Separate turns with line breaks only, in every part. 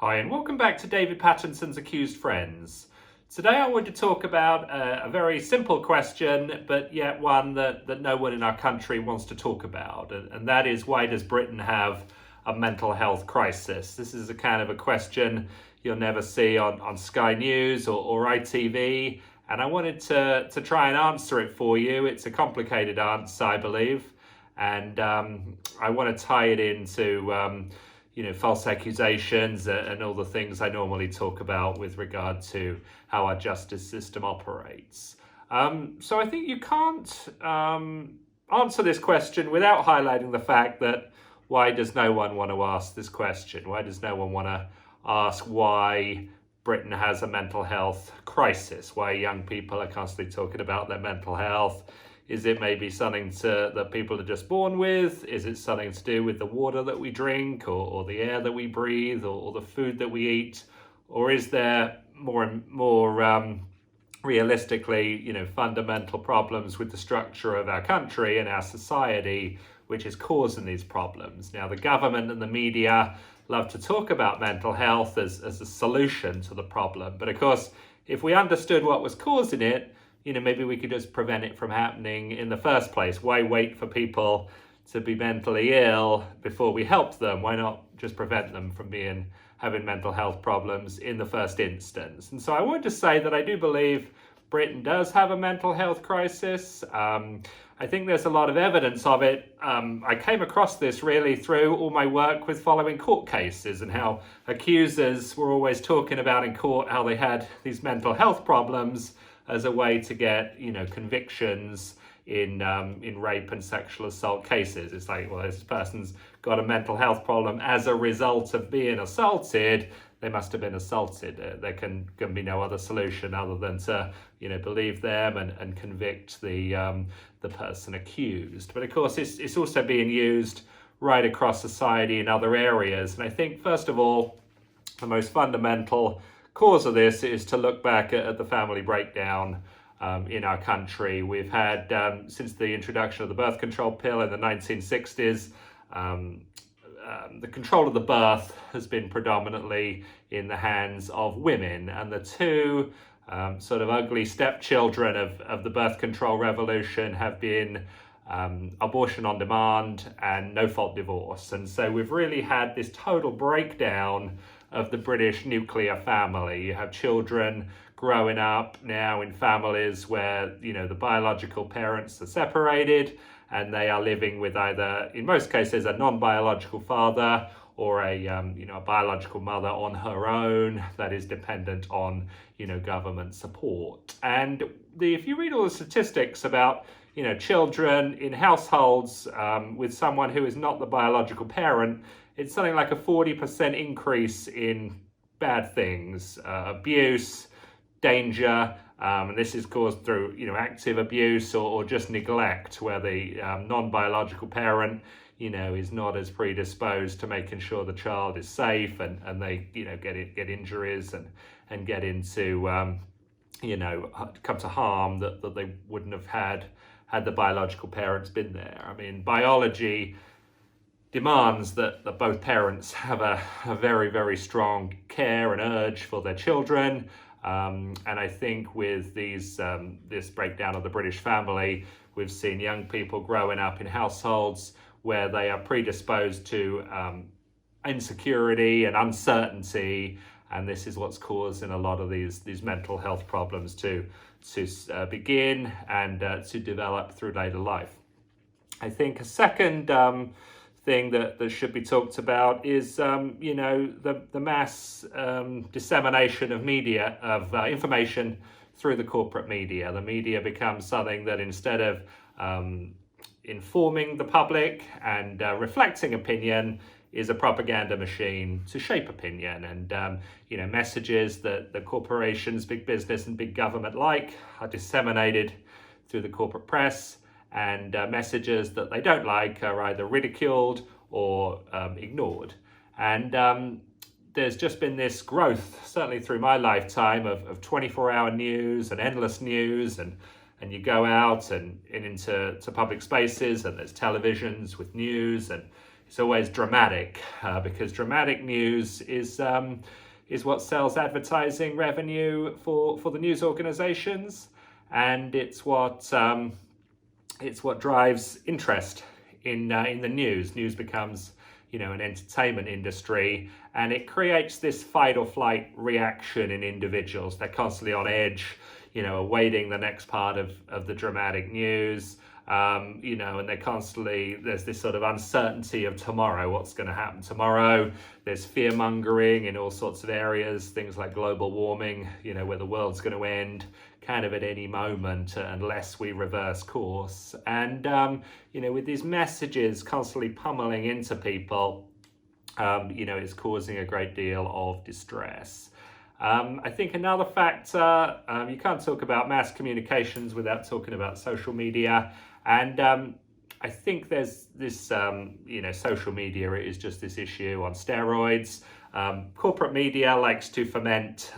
Hi, and welcome back to David Pattinson's Accused Friends. Today I want to talk about a very simple question, but yet one that no one in our country wants to talk about, and that is, why does Britain have a mental health crisis? This is a kind of a question you'll never see on Sky News or ITV, and I wanted to try and answer it for you. It's a complicated answer, I believe, and I want to tie it into false accusations and all the things I normally talk about with regard to how our justice system operates. So I think you can't answer this question without highlighting the fact that, why does no one want to ask this question? Why does no one want to ask why Britain has a mental health crisis? Why young people are constantly talking about their mental health? Is it maybe something that people are just born with? Is it something to do with the water that we drink or the air that we breathe or the food that we eat? Or is there more realistically, fundamental problems with the structure of our country and our society, which is causing these problems? Now, the government and the media love to talk about mental health as a solution to the problem. But of course, if we understood what was causing it, maybe we could just prevent it from happening in the first place. Why wait for people to be mentally ill before we help them? Why not just prevent them from having mental health problems in the first instance? And so I want to say that I do believe Britain does have a mental health crisis. I think there's a lot of evidence of it. I came across this really through all my work with following court cases and how accusers were always talking about in court how they had these mental health problems as a way to get, convictions in rape and sexual assault cases. It's like, well, this person's got a mental health problem as a result of being assaulted. They must have been assaulted. There can be no other solution other than to, believe them and convict the person accused. But of course, it's also being used right across society in other areas. And I think, first of all, the most fundamental cause of this is to look back at the family breakdown in our country. We've had, since the introduction of the birth control pill in the 1960s, the control of the birth has been predominantly in the hands of women, and the two sort of ugly stepchildren of the birth control revolution have been abortion on demand and no-fault divorce. And so we've really had this total breakdown of the British nuclear family. You have children growing up now in families where, the biological parents are separated and they are living with either, in most cases, a non-biological father or a biological mother on her own that is dependent on, government support. And if you read all the statistics about, children in households with someone who is not the biological parent, it's something like a 40% increase in bad things, abuse, danger, and this is caused through, active abuse or just neglect, where the non-biological parent, is not as predisposed to making sure the child is safe, and they, get injuries and get into, come to harm that they wouldn't have had the biological parents been there. I mean, biology demands that both parents have a very, very strong care and urge for their children. And I think with this breakdown of the British family, we've seen young people growing up in households where they are predisposed to insecurity and uncertainty, and this is what's causing a lot of these mental health problems to begin and to develop through later life. I think a second thing that should be talked about is, the mass dissemination of media, of information through the corporate media. The media becomes something that, instead of informing the public and reflecting opinion, is a propaganda machine to shape opinion. And, messages that the corporations, big business and big government are disseminated through the corporate press, and messages that they don't like are either ridiculed or ignored. And there's just been this growth, certainly through my lifetime, of 24-hour news and endless news, and you go out and into public spaces and there's televisions with news, and it's always dramatic, because dramatic news is what sells advertising revenue for the news organizations, and it's what drives interest in the news. News becomes, an entertainment industry, and it creates this fight or flight reaction in individuals. They're constantly on edge, awaiting the next part of the dramatic news. And there's this sort of uncertainty of tomorrow, what's going to happen tomorrow. There's fear mongering in all sorts of areas, things like global warming, where the world's going to end kind of at any moment unless we reverse course. And, with these messages constantly pummeling into people, it's causing a great deal of distress. I think another factor, you can't talk about mass communications without talking about social media. And I think there's this, social media is just this issue on steroids. Corporate media likes to foment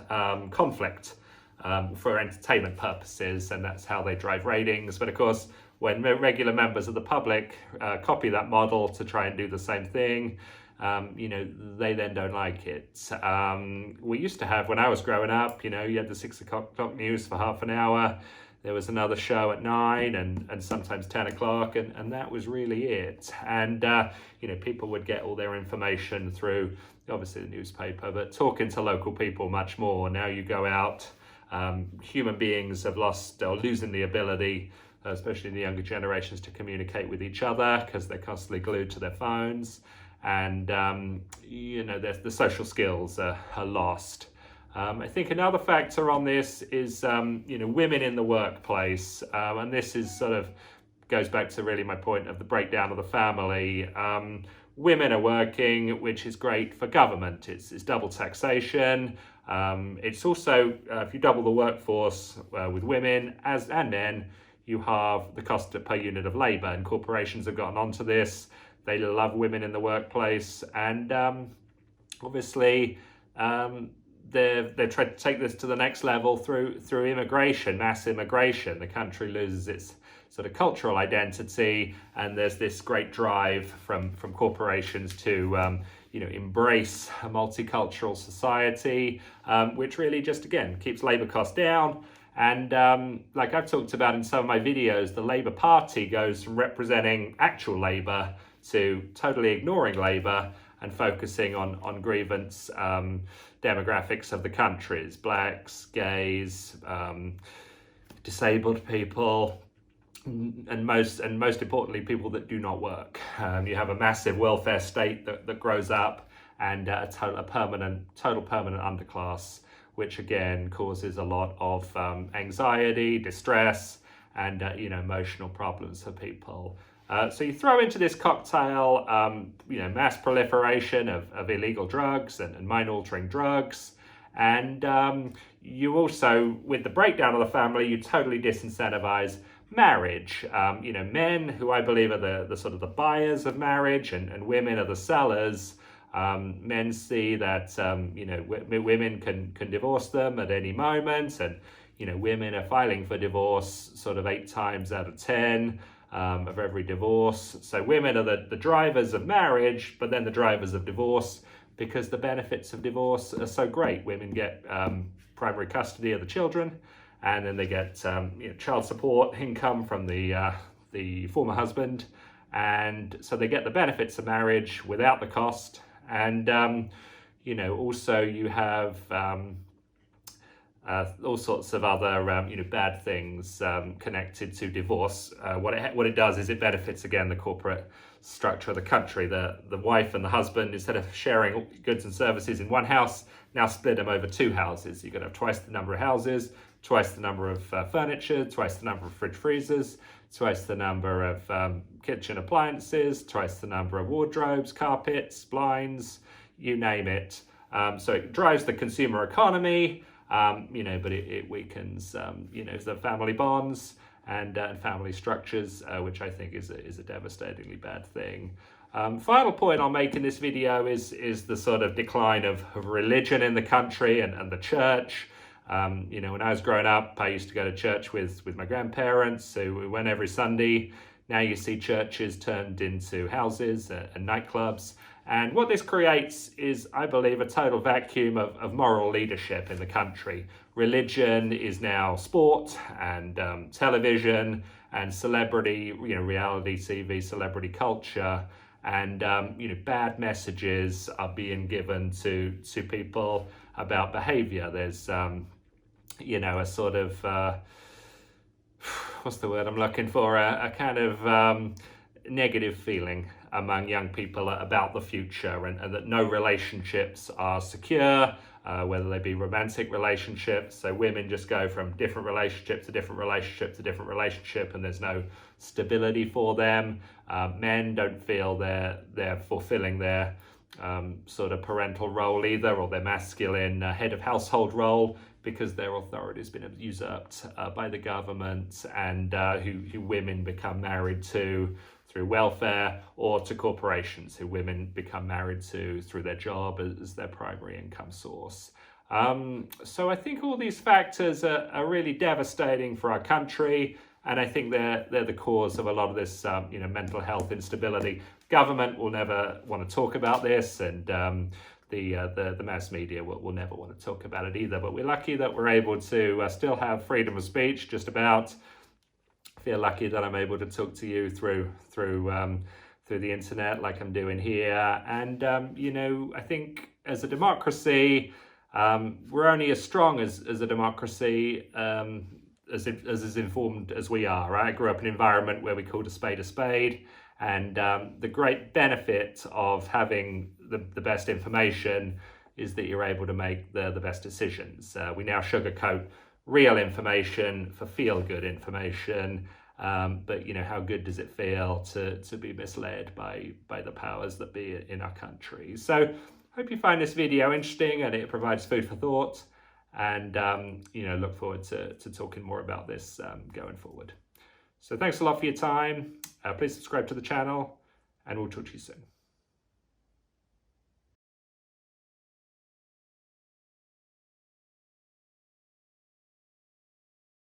conflict for entertainment purposes, and that's how they drive ratings. But of course, when regular members of the public copy that model to try and do the same thing, they then don't like it. We used to have, when I was growing up, you had the 6 o'clock news for half an hour. There was another show at 9 and sometimes 10 o'clock, and that was really it. And, people would get all their information through, obviously, the newspaper, but talking to local people much more. Now you go out, human beings have lost or losing the ability, especially in the younger generations, to communicate with each other because they're constantly glued to their phones. And, the social skills are lost. I think another factor on this is, women in the workplace. And this is goes back to really my point of the breakdown of the family. Women are working, which is great for government. It's double taxation. It's also, if you double the workforce with women and men, you halve the cost per unit of labor. And corporations have gotten onto this. They love women in the workplace. And obviously, they're trying to take this to the next level through immigration, mass immigration. The country loses its sort of cultural identity, and there's this great drive from corporations to embrace a multicultural society, which really just, again, keeps labor costs down. And like I've talked about in some of my videos, the Labour Party goes from representing actual labor to totally ignoring labor and focusing on grievance demographics of the countries: blacks, gays, disabled people, and most importantly, people that do not work. You have a massive welfare state that grows up, and a total permanent underclass, which again causes a lot of anxiety, distress, and emotional problems for people. So you throw into this cocktail, mass proliferation of illegal drugs and mind-altering drugs. And you also, with the breakdown of the family, you totally disincentivize marriage. Men who I believe are the sort of the buyers of marriage, and women are the sellers. Men see that, women can divorce them at any moment. And, women are filing for divorce sort of 8 times out of 10. Of every divorce. So women are the drivers of marriage, but then the drivers of divorce, because the benefits of divorce are so great. Women get primary custody of the children, and then they get child support income from the former husband, and so they get the benefits of marriage without the cost. And also you have all sorts of other bad things connected to divorce. What it does is it benefits, again, the corporate structure of the country. The wife and the husband, instead of sharing goods and services in one house, now split them over 2 houses. You're going to have twice the number of houses, twice the number of furniture, twice the number of fridge freezers, twice the number of kitchen appliances, twice the number of wardrobes, carpets, blinds, you name it. So it drives the consumer economy. But it weakens, the family bonds and family structures, which I think is a devastatingly bad thing. Final point I'll make in this video is the sort of decline of religion in the country and the church. When I was growing up, I used to go to church with my grandparents, so we went every Sunday. Now you see churches turned into houses and nightclubs. And what this creates is, I believe, a total vacuum of moral leadership in the country. Religion is now sport and television and celebrity, reality TV, celebrity culture. And bad messages are being given to people about behavior. There's a sort of what's the word I'm looking for, a kind of negative feeling among young people about the future, and that no relationships are secure, whether they be romantic relationships. So women just go from different relationship to different relationship to different relationship, and there's no stability for them. Men don't feel they're fulfilling their sort of parental role either, or their masculine head of household role, because their authority has been usurped by the government, and who women become married to through welfare, or to corporations who women become married to through their job as their primary income source. So I think all these factors are really devastating for our country, and I think they're the cause of a lot of this mental health instability. Government will never want to talk about this, and the mass media will never want to talk about it either. But we're lucky that we're able to still have freedom of speech, just about. Feel lucky that I'm able to talk to you through the internet, like I'm doing here. And I think as a democracy, we're only as strong as a democracy as as informed as we are. Right? I grew up in an environment where we called a spade, and the great benefit of having the best information is that you're able to make the best decisions. We now sugarcoat real information for feel-good information, but how good does it feel to be misled by the powers that be in our country? So hope you find this video interesting and it provides food for thought, and look forward to talking more about this going forward. So thanks a lot for your time. Please subscribe to the channel, and we'll talk to you soon.